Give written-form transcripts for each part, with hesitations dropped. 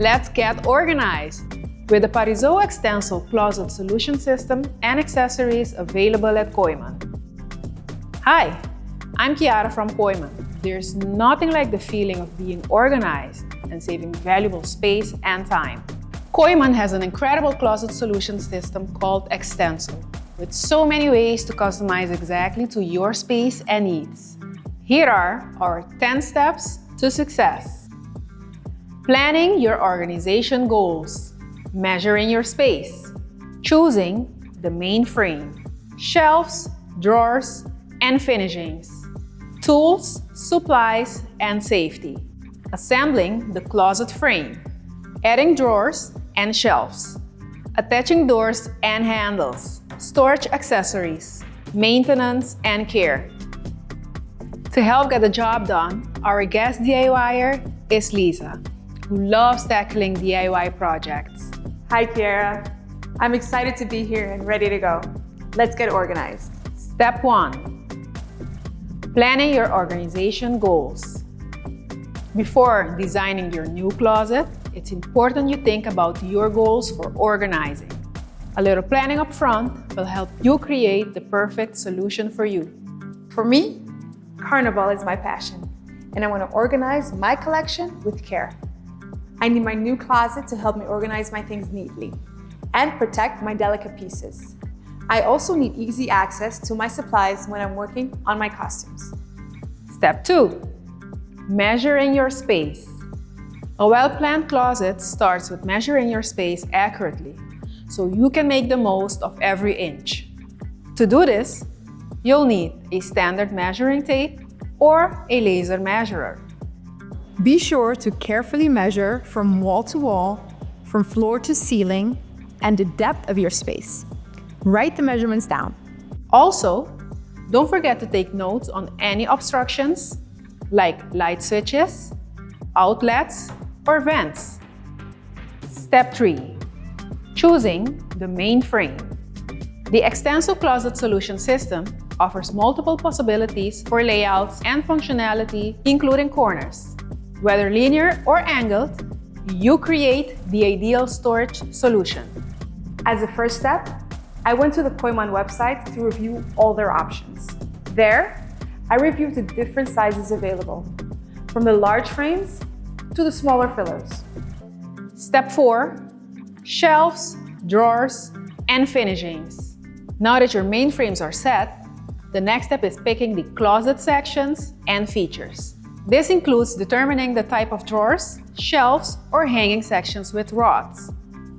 Let's get organized with the Parisot Extenso Closet Solution System and accessories available at Koiman. Hi, I'm Kiara from Koiman. There's nothing like the feeling of being organized and saving valuable space and time. Koiman has an incredible closet solution system called Extenso, with so many ways to customize exactly to your space and needs. Here are our 10 steps to success. Planning your organization goals, measuring your space, choosing the main frame, shelves, drawers, and finishings, tools, supplies, and safety, assembling the closet frame, adding drawers and shelves, attaching doors and handles, storage accessories, maintenance and care. To help get the job done, our guest DIYer is Lisa, who loves tackling DIY projects. Hi, Kiara. I'm excited to be here and ready to go. Let's get organized. Step 1. Planning your organization goals. Before designing your new closet, it's important you think about your goals for organizing. A little planning up front will help you create the perfect solution for you. For me, Carnival is my passion, and I want to organize my collection with care. I need my new closet to help me organize my things neatly and protect my delicate pieces. I also need easy access to my supplies when I'm working on my costumes. Step 2. Measuring your space. A well-planned closet starts with measuring your space accurately, so you can make the most of every inch. To do this, you'll need a standard measuring tape or a laser measurer. Be sure to carefully measure from wall to wall, from floor to ceiling, and the depth of your space. Write the measurements down. Also, don't forget to take notes on any obstructions like light switches, outlets, or vents. Step 3. Choosing the main frame. The Extenso Closet Solution System offers multiple possibilities for layouts and functionality, including corners. Whether linear or angled, you create the ideal storage solution. As a first step, I went to the Koiman website to review all their options. There, I reviewed the different sizes available, from the large frames to the smaller fillers. Step 4. Shelves, drawers, and finishings. Now that your main frames are set, the next step is picking the closet sections and features. This includes determining the type of drawers, shelves, or hanging sections with rods.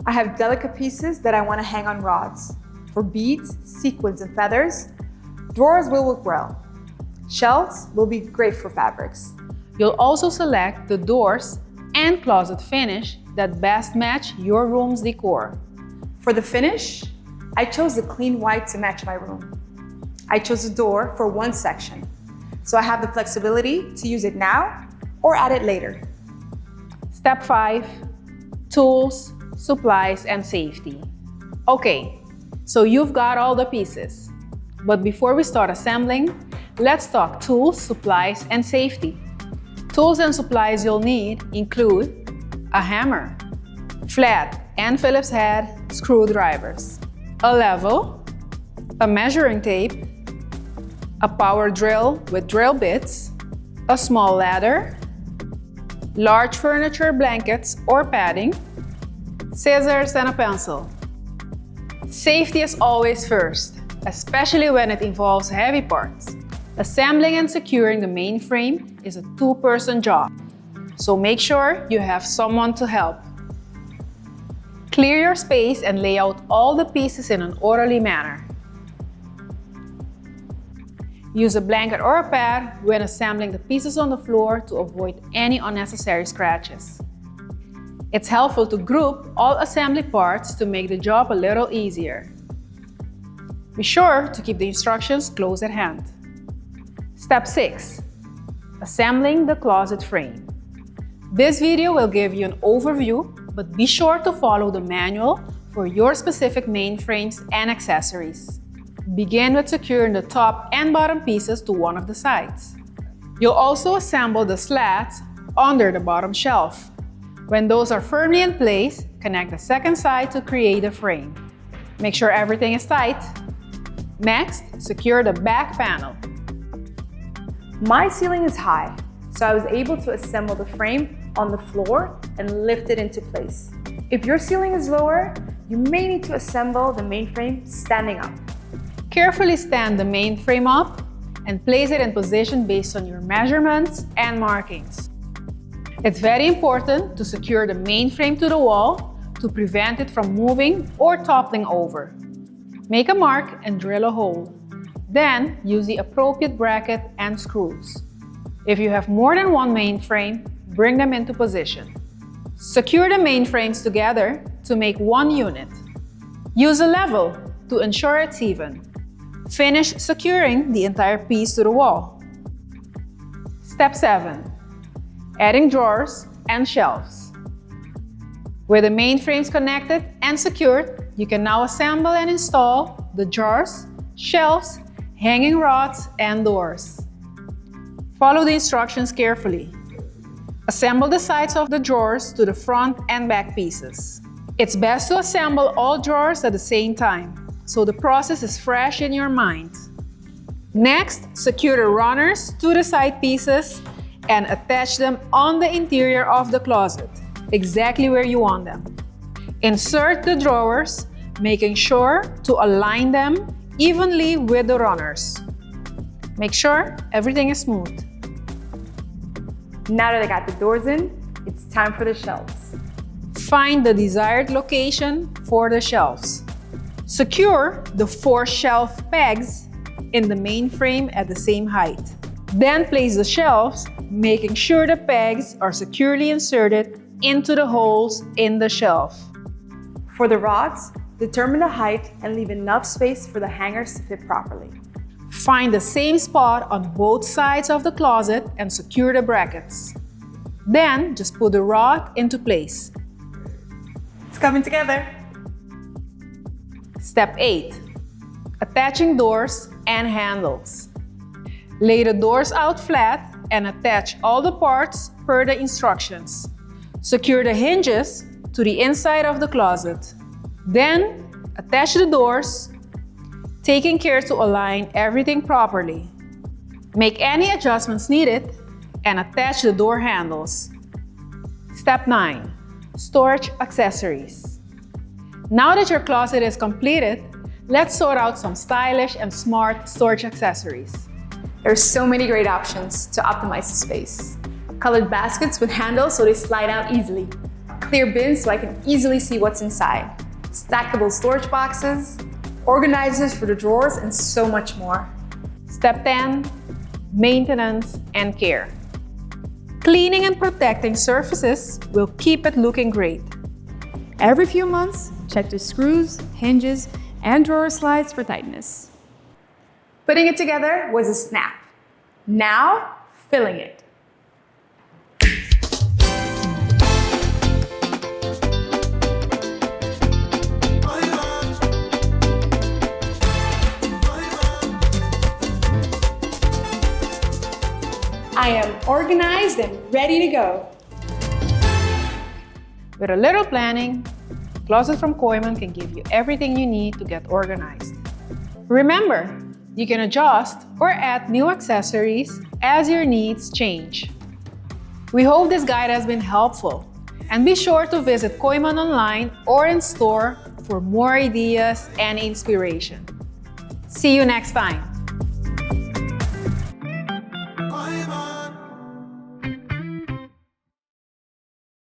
I have delicate pieces that I want to hang on rods. For beads, sequins, and feathers, drawers will work well. Shelves will be great for fabrics. You'll also select the doors and closet finish that best match your room's decor. For the finish, I chose the clean white to match my room. I chose a door for one section, so I have the flexibility to use it now or add it later. Step 5. Tools, supplies, and safety. Okay, so you've got all the pieces. But before we start assembling, let's talk tools, supplies, and safety. Tools and supplies you'll need include a hammer, flat and Phillips head screwdrivers, a level, a measuring tape, a power drill with drill bits, a small ladder, large furniture blankets or padding, scissors, and a pencil. Safety is always first, especially when it involves heavy parts. Assembling and securing the main frame is a two-person job, so make sure you have someone to help. Clear your space and lay out all the pieces in an orderly manner. Use a blanket or a pad when assembling the pieces on the floor to avoid any unnecessary scratches. It's helpful to group all assembly parts to make the job a little easier. Be sure to keep the instructions close at hand. Step 6. Assembling the closet frame. This video will give you an overview, but be sure to follow the manual for your specific main frames and accessories. Begin with securing the top and bottom pieces to one of the sides. You'll also assemble the slats under the bottom shelf. When those are firmly in place, connect the second side to create a frame. Make sure everything is tight. Next, secure the back panel. My ceiling is high, so I was able to assemble the frame on the floor and lift it into place. If your ceiling is lower, you may need to assemble the main frame standing up. Carefully stand the main frame up and place it in position based on your measurements and markings. It's very important to secure the main frame to the wall to prevent it from moving or toppling over. Make a mark and drill a hole. Then use the appropriate bracket and screws. If you have more than one main frame, bring them into position. Secure the main frames together to make one unit. Use a level to ensure it's even. Finish securing the entire piece to the wall. Step 7. Adding drawers and shelves. With the main frames connected and secured, you can now assemble and install the drawers, shelves, hanging rods, and doors. Follow the instructions carefully. Assemble the sides of the drawers to the front and back pieces. It's best to assemble all drawers at the same time, so the process is fresh in your mind. Next, secure the runners to the side pieces and attach them on the interior of the closet, exactly where you want them. Insert the drawers, making sure to align them evenly with the runners. Make sure everything is smooth. Now that I got the doors in, it's time for the shelves. Find the desired location for the shelves. Secure the 4 shelf pegs in the main frame at the same height. Then place the shelves, making sure the pegs are securely inserted into the holes in the shelf. For the rods, determine the height and leave enough space for the hangers to fit properly. Find the same spot on both sides of the closet and secure the brackets. Then just put the rod into place. It's coming together. Step 8. Attaching doors and handles. Lay the doors out flat and attach all the parts per the instructions. Secure the hinges to the inside of the closet. Then attach the doors, taking care to align everything properly. Make any adjustments needed and attach the door handles. Step 9. Storage accessories. Now that your closet is completed, let's sort out some stylish and smart storage accessories. There's so many great options to optimize the space. Colored baskets with handles so they slide out easily. Clear bins so I can easily see what's inside. Stackable storage boxes, organizers for the drawers, and so much more. Step 10. Maintenance and care. Cleaning and protecting surfaces will keep it looking great. Every few months, check the screws, hinges, and drawer slides for tightness. Putting it together was a snap. Now, filling it. I am organized and ready to go. With a little planning, Closet from Koiman can give you everything you need to get organized. Remember, you can adjust or add new accessories as your needs change. We hope this guide has been helpful, and be sure to visit Koiman online or in store for more ideas and inspiration. See you next time!